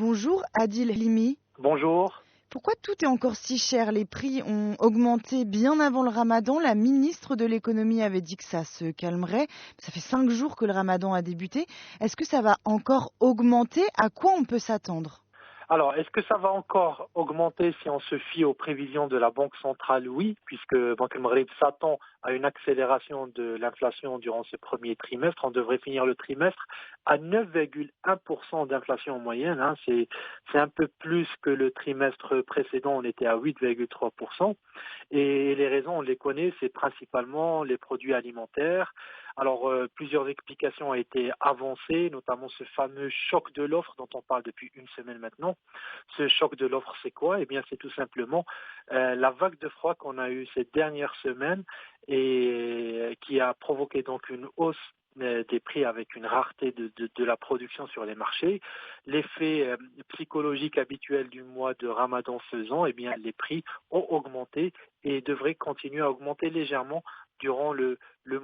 Bonjour Adil Limi. Bonjour. Pourquoi tout est encore si cher? Les prix ont augmenté bien avant le ramadan. La ministre de l'économie avait dit que ça se calmerait. Ça fait 5 jours que le ramadan a débuté. Est-ce que ça va encore augmenter? À quoi on peut s'attendre? Alors, est-ce que ça va encore augmenter si on se fie aux prévisions de la Banque centrale? Oui, puisque Banque El Maghrib s'attend à une accélération de l'inflation durant ce premier trimestre. On devrait finir le trimestre à 9,1% d'inflation en moyenne. C'est un peu plus que le trimestre précédent, on était à 8,3%. Et les raisons, on les connaît, c'est principalement les produits alimentaires. Alors, plusieurs explications ont été avancées, notamment ce fameux choc de l'offre dont on parle depuis une semaine maintenant. Ce choc de l'offre, c'est quoi? Eh bien, c'est tout simplement la vague de froid qu'on a eue ces dernières semaines et qui a provoqué donc une hausse des prix avec une rareté de la production sur les marchés. L'effet psychologique habituel du mois de Ramadan faisant, eh bien, les prix ont augmenté et devraient continuer à augmenter légèrement durant le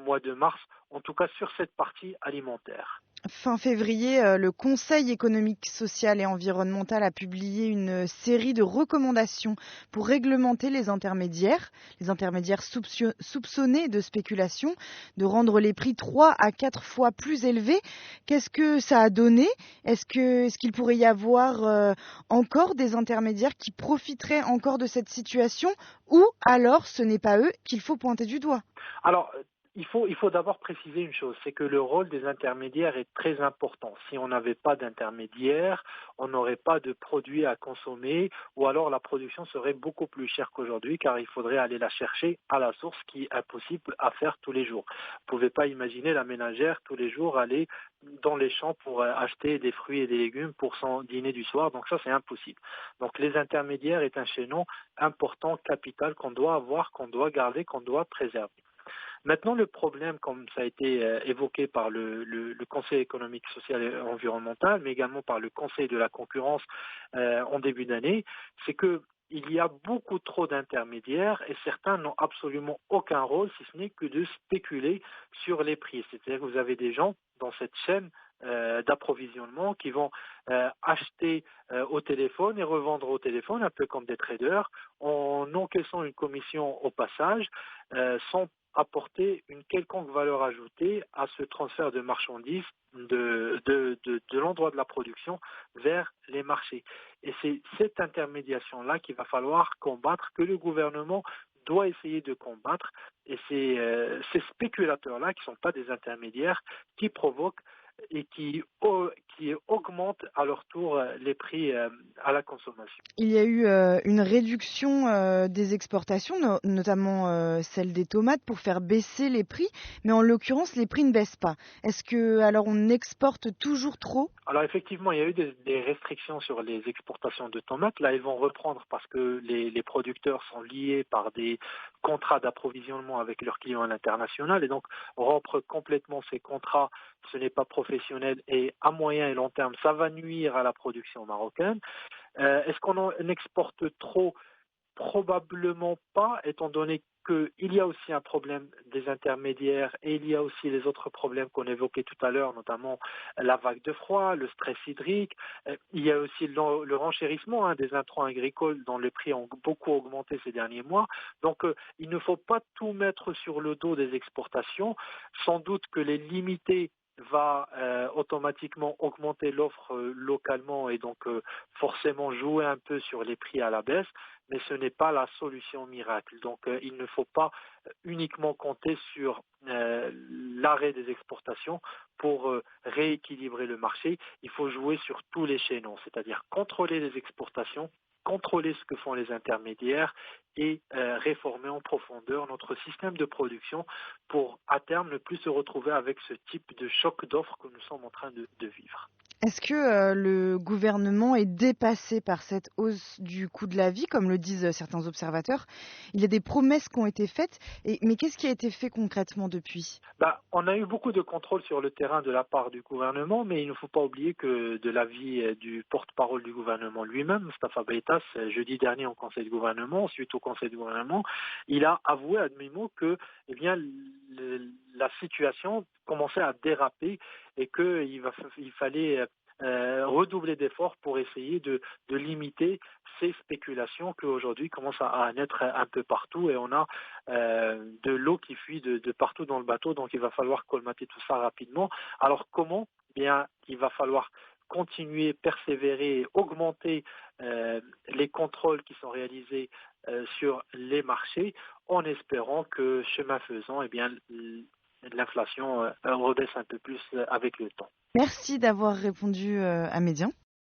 mois de mars, en tout cas sur cette partie alimentaire. Fin février, le Conseil économique, social et environnemental a publié une série de recommandations pour réglementer les intermédiaires soupçonnés de spéculation, de rendre les prix 3 à 4 fois plus élevés. Qu'est-ce que ça a donné? Est-ce qu'il pourrait y avoir encore des intermédiaires qui profiteraient encore de cette situation, ou alors ce n'est pas eux qu'il faut pointer du doigt? Alors, il faut d'abord préciser une chose, c'est que le rôle des intermédiaires est très important. Si on n'avait pas d'intermédiaires, on n'aurait pas de produits à consommer, ou alors la production serait beaucoup plus chère qu'aujourd'hui, car il faudrait aller la chercher à la source, qui est impossible à faire tous les jours. Vous ne pouvez pas imaginer la ménagère tous les jours aller dans les champs pour acheter des fruits et des légumes pour son dîner du soir, donc ça c'est impossible. Donc les intermédiaires est un chaînon important, capital, qu'on doit avoir, qu'on doit garder, qu'on doit préserver. Maintenant, le problème, comme ça a été évoqué par le Conseil économique, social et environnemental, mais également par le Conseil de la concurrence en début d'année, c'est que il y a beaucoup trop d'intermédiaires et certains n'ont absolument aucun rôle, si ce n'est que de spéculer sur les prix. C'est-à-dire que vous avez des gens dans cette chaîne d'approvisionnement qui vont acheter au téléphone et revendre au téléphone, un peu comme des traders, en encaissant une commission au passage, sans apporter une quelconque valeur ajoutée à ce transfert de marchandises de l'endroit de la production vers les marchés. Et c'est cette intermédiation-là qu'il va falloir combattre, que le gouvernement doit essayer de combattre. Et c'est ces spéculateurs-là, qui ne sont pas des intermédiaires, qui provoquent et qui augmentent à leur tour les prix à la consommation. Il y a eu une réduction des exportations, notamment celle des tomates, pour faire baisser les prix, mais en l'occurrence, les prix ne baissent pas. Est-ce que alors on exporte toujours trop? Alors effectivement, il y a eu des restrictions sur les exportations de tomates. Là, elles vont reprendre parce que les producteurs sont liés par des contrats d'approvisionnement avec leurs clients à l'international, et donc rompre complètement ces contrats, ce n'est pas professionnel, et à moyen et long terme, ça va nuire à la production marocaine. Est-ce qu'on en exporte trop? Probablement pas, étant donné qu'il y a aussi un problème des intermédiaires et il y a aussi les autres problèmes qu'on évoquait tout à l'heure, notamment la vague de froid, le stress hydrique. Il y a aussi le renchérissement des intrants agricoles dont les prix ont beaucoup augmenté ces derniers mois. Donc il ne faut pas tout mettre sur le dos des exportations. Sans doute que les limiter va automatiquement augmenter l'offre localement et donc forcément jouer un peu sur les prix à la baisse, mais ce n'est pas la solution miracle. Donc il ne faut pas uniquement compter sur l'arrêt des exportations pour rééquilibrer le marché. Il faut jouer sur tous les chaînons, c'est-à-dire contrôler les exportations, contrôler ce que font les intermédiaires et réformer en profondeur notre système de production pour à terme ne plus se retrouver avec ce type de choc d'offres que nous sommes en train de vivre. Est-ce que le gouvernement est dépassé par cette hausse du coût de la vie, comme le disent certains observateurs? Il y a des promesses qui ont été faites, mais qu'est-ce qui a été fait concrètement depuis? On a eu beaucoup de contrôle sur le terrain de la part du gouvernement, mais il ne faut pas oublier que de l'avis du porte-parole du gouvernement lui-même, Moustapha Beitas, jeudi dernier au Conseil du gouvernement, suite au Conseil du gouvernement, il a avoué à demi-mot que la situation commençait à déraper et qu'il fallait redoubler d'efforts pour essayer de limiter ces spéculations qui aujourd'hui commencent à naître un peu partout et on a de l'eau qui fuit de partout dans le bateau, donc il va falloir colmater tout ça rapidement. Alors comment? Bien, il va falloir continuer, persévérer, augmenter les contrôles qui sont réalisés sur les marchés en espérant que chemin faisant, eh bien, l'inflation rebaisse un peu plus avec le temps. Merci d'avoir répondu à Médian.